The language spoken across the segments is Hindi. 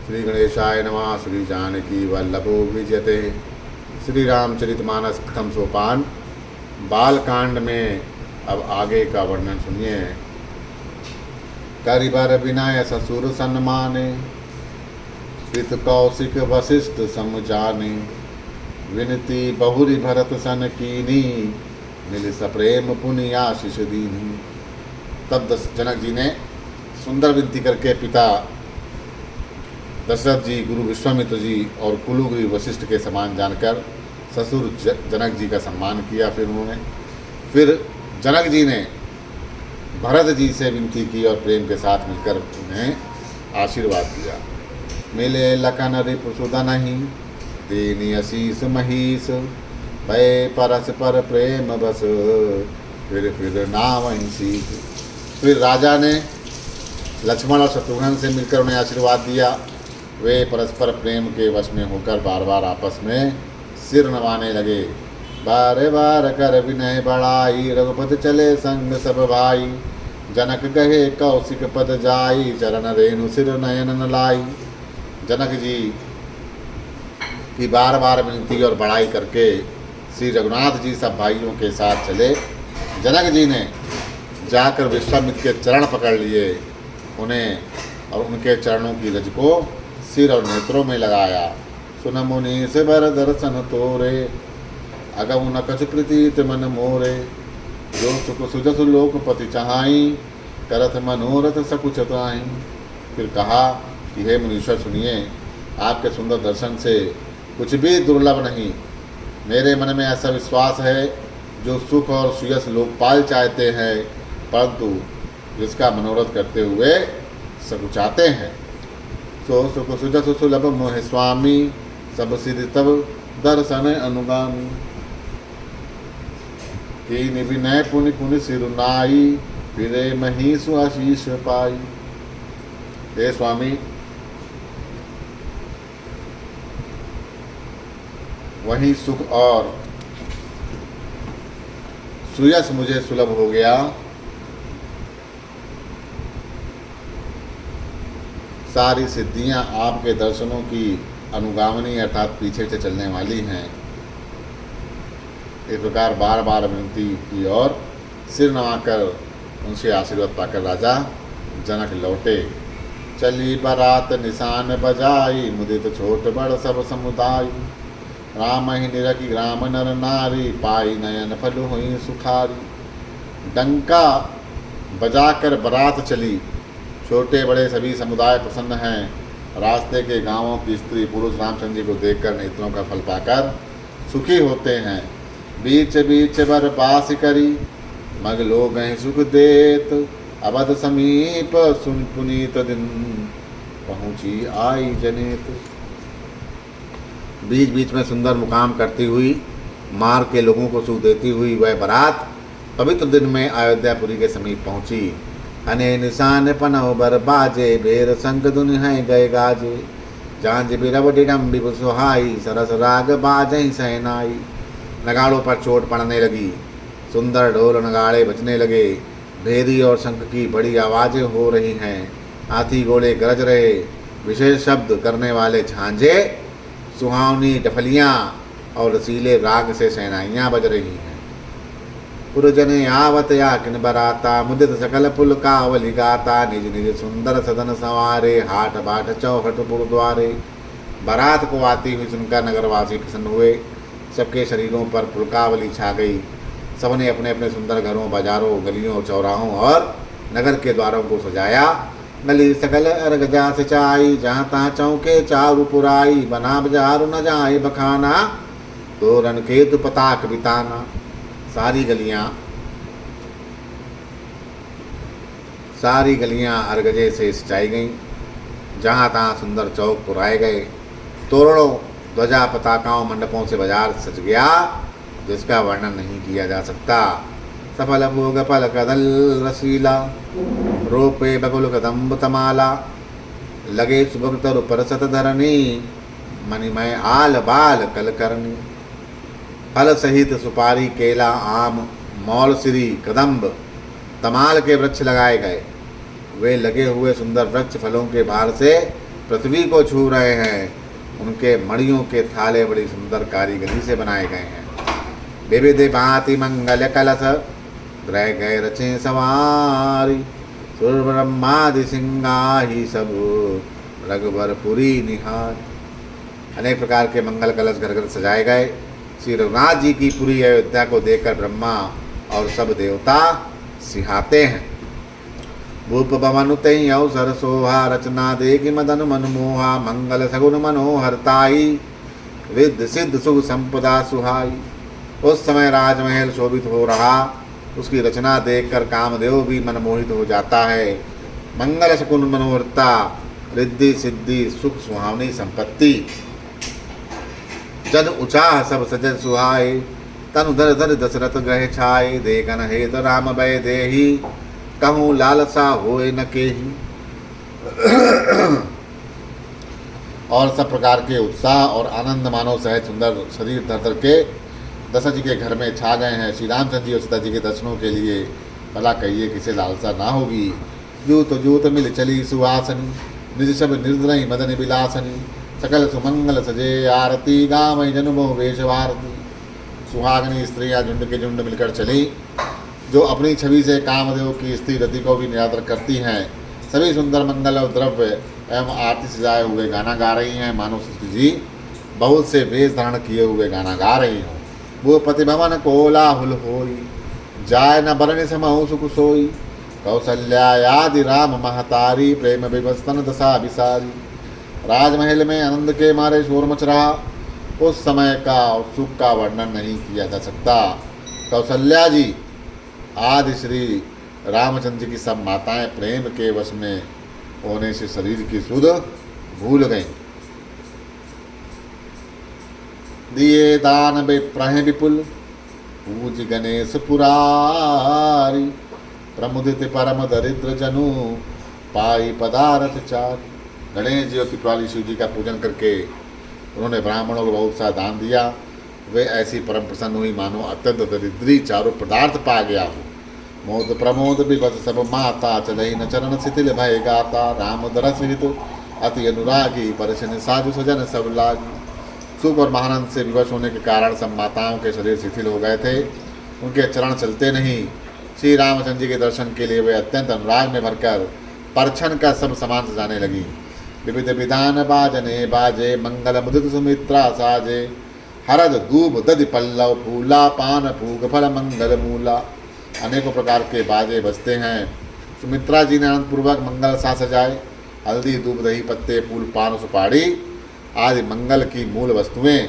श्री गणेशाय नमः। श्री जानकी वल्लभो विजयते। श्री रामचरितमानस प्रथम सोपान बालकांड में अब आगे का वर्णन सुनिए। करिबर विनय ससुर सन्माने, श्रित कौशिक वशिष्ठ समझाने, विनती बहुरी भरत सन कीनी, मिल सप्रेम पुनि आशीष दीनी। तब जनक जी ने सुंदर विनती करके पिता दशरथ जी, गुरु विश्वामित्र जी और कुलुगिरी वशिष्ठ के समान जानकर ससुर जनक जी का सम्मान किया। फिर जनक जी ने भरत जी से विनती की और प्रेम के साथ मिलकर उन्हें आशीर्वाद दिया। मिले लखन रिपुसुदन ही, देनी अशीष महीस, भय परस्पर प्रेम बस, फिर नाम शीस। फिर राजा ने लक्ष्मण और शत्रुघ्न से मिलकर उन्हें आशीर्वाद दिया। वे परस्पर प्रेम के वश में होकर बार बार आपस में सिर नवाने लगे। बार बार कर विनय बढ़ाई, रघुपति चले संग सब भाई, जनक कहे कौशिक पद जाई, चरण रेणु सिर नयन न लाई। जनक जी की बार बार विनती और बड़ाई करके श्री रघुनाथ जी सब भाइयों के साथ चले। जनक जी ने जाकर विश्वामित्र के चरण पकड़ लिए, उन्हें और उनके चरणों की रज को सिर और नेत्रों में लगाया। सुन मुनि से बर दर्शन तोरे, अगम न कछ प्रीति मन मोरे, जो सुख सुजस लोकपति चाहाई, करत मनोरथ सकुच ताहि। फिर कहा कि हे मुनीश्वर सुनिए, आपके सुंदर दर्शन से कुछ भी दुर्लभ नहीं। मेरे मन में ऐसा विश्वास है, जो सुख और सुयस लोकपाल चाहते हैं, परंतु जिसका मनोरथ करते हुए सकुचाते हैं। सो सुख सुजस सुलभ मोह स्वामी, सब सिद्धि तब दर्शन अनुगामी। कीन विनय पुनि पुनि सिरुनाई, फिरे महीसु आशीष पाई। हे स्वामी, वही सुख और सुयस मुझे सुलभ हो गया। सारी सिद्धियां आपके दर्शनों की अनुगामनी अर्थात पीछे से चलने वाली हैं। इस प्रकार बार बार विनती की और सिर नवाकर उनसे आशीर्वाद पाकर राजा जनक लौटे। चली बारात निशान बजाई, मुदित छोट बड़ सब समुदाय, राम ही निरखी ग्राम नर नारी, पाई नयन फल हुई सुखारी। डंका बजाकर बारात चली, छोटे बड़े सभी समुदाय प्रसन्न हैं। रास्ते के गांवों की स्त्री पुरुष रामचंद्र जी को देखकर नेत्रों का फल पाकर सुखी होते हैं। बीच बीच बर पास करी, मग लोग हैं सुख देत, अवध समीप सुन पुनीत दिन, पहुँची आई जनेत। बीच बीच में सुंदर मुकाम करती हुई, मार्ग के लोगों को सुख देती हुई वह बारात पवित्र दिन में अयोध्यापुरी के समीप पहुँची। अने निशान पनव बर बाजे, बेर संग दुन हैं गए गाजे, जांज बिरव डिडम्बि सुहाई, सरस राग बाजई सहनाई। नगाड़ों पर चोट पड़ने लगी, सुंदर ढोल नगाड़े बजने लगे, भेदी और शंख की बड़ी आवाज़ें हो रही हैं, हाथी घोड़े गरज रहे, विशेष शब्द करने वाले झांझे, सुहावनी डफलियाँ और रसीले राग से सहनाइयाँ बज रही हैं। पुरजने आवत याकिन बराता, मुदित सकल पुल कावली गाता, निज निज सुंदर सदन संवारे, हाट बाट चौखट पुरद्वारे। बारात को आती हुई सुनकर नगरवासी प्रसन्न हुए, सबके शरीरों पर पुलकावली छा गई। सबने अपने अपने सुंदर घरों, बाजारों, गलियों, चौराहों और नगर के द्वारों को सजाया। गली सकल अर्घ जा सिंचाई, जहाँ तहाँ चौके चारु पुराई, बना बजारू न जाए बखाना, तोरण केतु पताक बिताना। सारी गलियां अर्गजे से सिंचाई गईं, जहाँ तहाँ सुंदर चौक पुराए गए, तोरणों, ध्वजा, पताकाओं, मंडपों से बाजार सज गया, जिसका वर्णन नहीं किया जा सकता। सफल भोग फल कदल रसीला, रोपे बगुल कदम्ब तमाला, लगे सुभग तरु परसत धरनी, मणिमय आल बाल कल करनी। फल सहित सुपारी, केला, आम, मौलसिरी, कदम्ब, तमाल के वृक्ष लगाए गए। वे लगे हुए सुंदर वृक्ष फलों के भार से पृथ्वी को छू रहे हैं। उनके मणियों के थाले बड़ी सुंदर कारीगरी से बनाए गए हैं। विविध भांति मंगल कलश ग्रह गए रचे सवारी, सुर ब्रह्मादि सिंगाही सब रघुबरपुरी निहार। अनेक प्रकार के मंगल कलश घर घर सजाए गए। श्री रघुनाथ जी की पूरी अयोध्या को देखकर ब्रह्मा और सब देवता सिहाते हैं। भूप भवन तई अवसर सोहा, रचना देखि मदन मनमोहा, मंगल सगुन मनोहरताई, रिद्ध सिद्ध सुख संपदा सुहाई। उस समय राजमहल शोभित हो रहा, उसकी रचना देखकर कामदेव भी मनमोहित हो जाता है। मंगल शकुन मनोहरता, रिद्धि सिद्धि सुख सुहावनी संपत्ति, जन उचाह सब सजन सुहाए, तनु धर धर दशरथ ग्रह छाए, देखन हेत राम भय देहि, कहूँ लालसा होए न केहि। और सब प्रकार के उत्साह और आनंद मानव सहित सुंदर शरीर धर धर के दशरथ जी के घर में छा गए हैं। श्री रामचंद्र जी और सीता जी के दर्शनों के लिए भला कहिए किसे लालसा ना होगी। जूत मिल चली सुहासनी, निज सब निर्दयी मदन विलासनी, सकल सुमंगल सजे आरती, गामय जन्मो वेश भारती। सुहागनी स्त्रियाँ झुंड के झुंड मिलकर चली, जो अपनी छवि से कामदेव की स्त्री रति को भी निरादर करती हैं। सभी सुंदर मंगल और द्रव्य एवं आरती सजाए हुए गाना गा रही हैं, मानो सृष्टि जी बहुत से वेश धारण किए हुए गाना गा रही हों। वो प्रतिभवन कोलाहुल होई, जाय न बरन समहु सुख सोई, कौशल्यादि राम महतारी, प्रेम विवस्तन दशा विसारी। राजमहल में आनंद के मारे शोर मच रहा। उस समय का और सुख का वर्णन नहीं किया जा सकता। कौशल्या जी आदि श्री रामचंद्र जी की सब माताएं प्रेम के वश में होने से शरीर की सुध भूल गईं। दिए दान विप्रह विपुल, पूज गणेश पुरारी, प्रमुदित परम दरिद्र जनु, पाई पदारथ चार। गणेश जी और कृपाली शिव जी का पूजन करके उन्होंने ब्राह्मणों को बहुत सा दान दिया। वे ऐसी परम प्रसन्न हुई मानो अत्यंत दरिद्री चारों पदार्थ पा गया हो। मोद प्रमोद विपद सब माता, चलई न चरण शिथिल भय गाता, राम दरस हित अति अनुरागी, परशन साधु सजन सब लागी। सुख और महानंद से विवश होने के कारण सब माताओं के शरीर शिथिल हो गए थे, उनके चरण चलते नहीं। श्री रामचंद्र जी के दर्शन के लिए वे अत्यंत अनुराग में भरकर परछन का सब सामान सजाने लगी। विविध विधान बाजने बाजे, मंगल मुदित सुमित्रा साजे, हरद दूब दधि पल्लव फूला, पान फूग फल मंगल मूला। अनेकों प्रकार के बाजे बजते हैं। सुमित्रा जी ने आनंदपूर्वक मंगल सा सजाए। हल्दी दूब दही पत्ते फूल पान सुपाड़ी आदि मंगल की मूल वस्तुएं,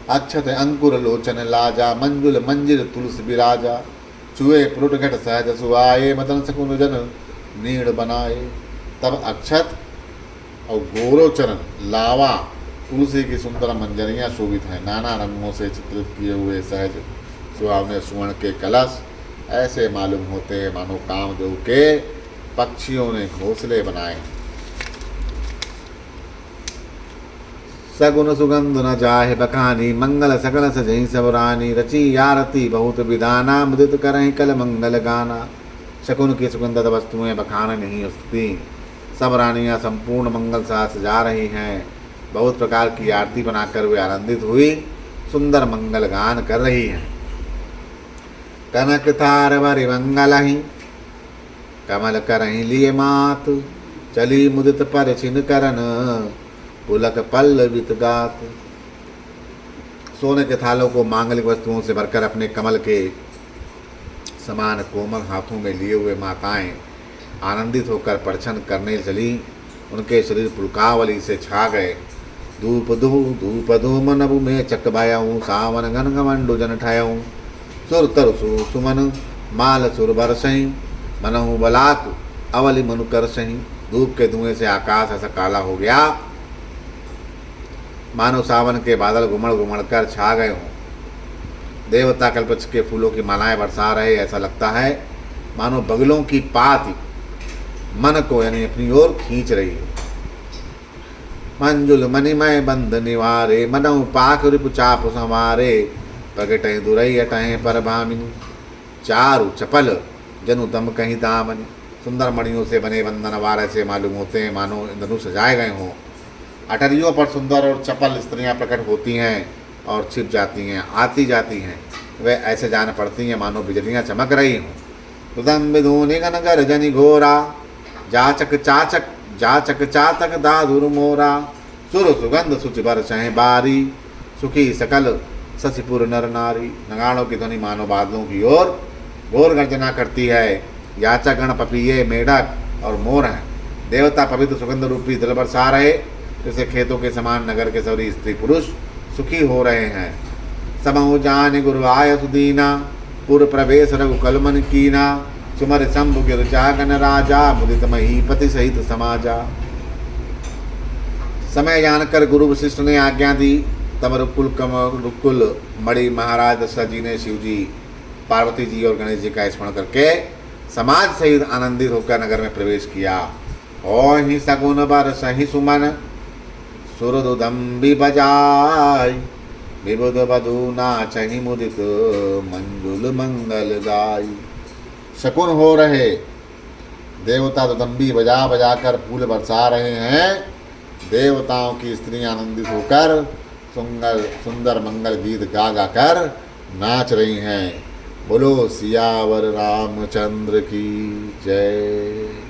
अक्षत अंकुर लोचन लाजा, मंजुल मंजिल तुलसी विराजा, चुए पुरुट घट सहज सुआए, मदन सकुन जन नीड़ बनाए। तब अक्षत और गोरोचरण लावा तुलसी की सुंदर मंजरियाँ शोभित हैं। नाना रंगों से चित्रित किए हुए सहज सुहावने सुवर्ण के कलश ऐसे मालूम होते हैं मानो कामदेव के पक्षियों ने घोंसले बनाए। सगुन सुगंध न जाहे बखानी, मंगल सकल सजई सब रानी, रची आरती बहुत विधाना, मुदित करहीं कल मंगल गाना। शकुन की सुगंधित वस्तुएं बखान नहीं उसती। सब रानियां संपूर्ण मंगल सा सजा रही हैं। बहुत प्रकार की आरती बनाकर वे आनंदित हुई सुंदर मंगल गान कर रही हैं। कनक थार भरि मंगल ही, कमल करहीं लिए मात, चली मुदित पर छिन करन, पुलक पल्लवित गात। सोने के थालों को मांगलिक वस्तुओं से भरकर अपने कमल के समान कोमल हाथों में लिए हुए माताएं आनंदित होकर परछन करने चली। उनके शरीर पुलकावली से छा गए। धूप धूम नभु में चक भयऊँ, सावन घन घमंडु जन ठयऊँ, सुर तरसु सुमन माल सुर बरसहीं, मनहु बलाक अवलि मनु करसहीं। धूप के धुएं से आकाश ऐसा काला हो गया मानो सावन के बादल घुमड़ घुमड़ कर छा गए हों। देवता कल्पवृक्ष के फूलों की मालाएं बरसा रहे, ऐसा लगता है मानो बगलों की पात मन को यानी अपनी ओर खींच रही है। मंजुल मणिमय बंध निवारे, मनऊ पाख रिपु चाप संवारे, प्रगटहि दुरई अटहें पर भामिनी, चारु चपल जनु दम कहीं दामनी। सुंदर मणियों से बने बंधन वार ऐसे मालूम होते हैं मानो इंद्रधनुष सजाए गए हों। अटरियों पर सुंदर और चपल स्त्रियां प्रकट होती हैं और छिप जाती हैं, आती जाती हैं। वे ऐसे जान पड़ती हैं मानो बिजलियां चमक रही हों। रुदम विधूनि गन गर्जनि घोरा, जाचक चाचक जाचक चातक दादुर मोरा। सुर सुगंध सुचि बरसहें बारी, सुखी सकल शशिपुर नर नारी। नगाड़ों की ध्वनि मानो बादलों की ओर घोर गर्जना करती है। याचक गण पपीहे मेढक और मोर हैं। देवता पवित्र सुगंध रूपी जल बरसा रहे, जैसे खेतों के समान नगर के सभी स्त्री पुरुष सुखी हो रहे हैं। समहु जान गुरु आय सुदीना, पुर प्रवेश रघुकुल मन कीना। सुमर शंभु गिर जागन राजा, मुदित महीपति सहित समाजा। समय जानकर गुरु वशिष्ठ ने आज्ञा दी। तब रुकुल मणि महाराज दशरथ जी ने शिव जी, पार्वती जी और गणेश जी का स्मरण करके समाज सहित आनंदित होकर नगर में प्रवेश किया। ओहि सगुन बर सही सुमन, सुरदुदम्बी बजाय। विबुध बधु नाचहि मुदित, मंजुल मंगल गाय। शकुन हो रहे, देवता दुदम्बी बजा बजा कर फूल बरसा रहे हैं। देवताओं की स्त्रियां आनंदित होकर सुंदर मंगल गीत गा गा कर नाच रही हैं। बोलो सियावर रामचंद्र की जय।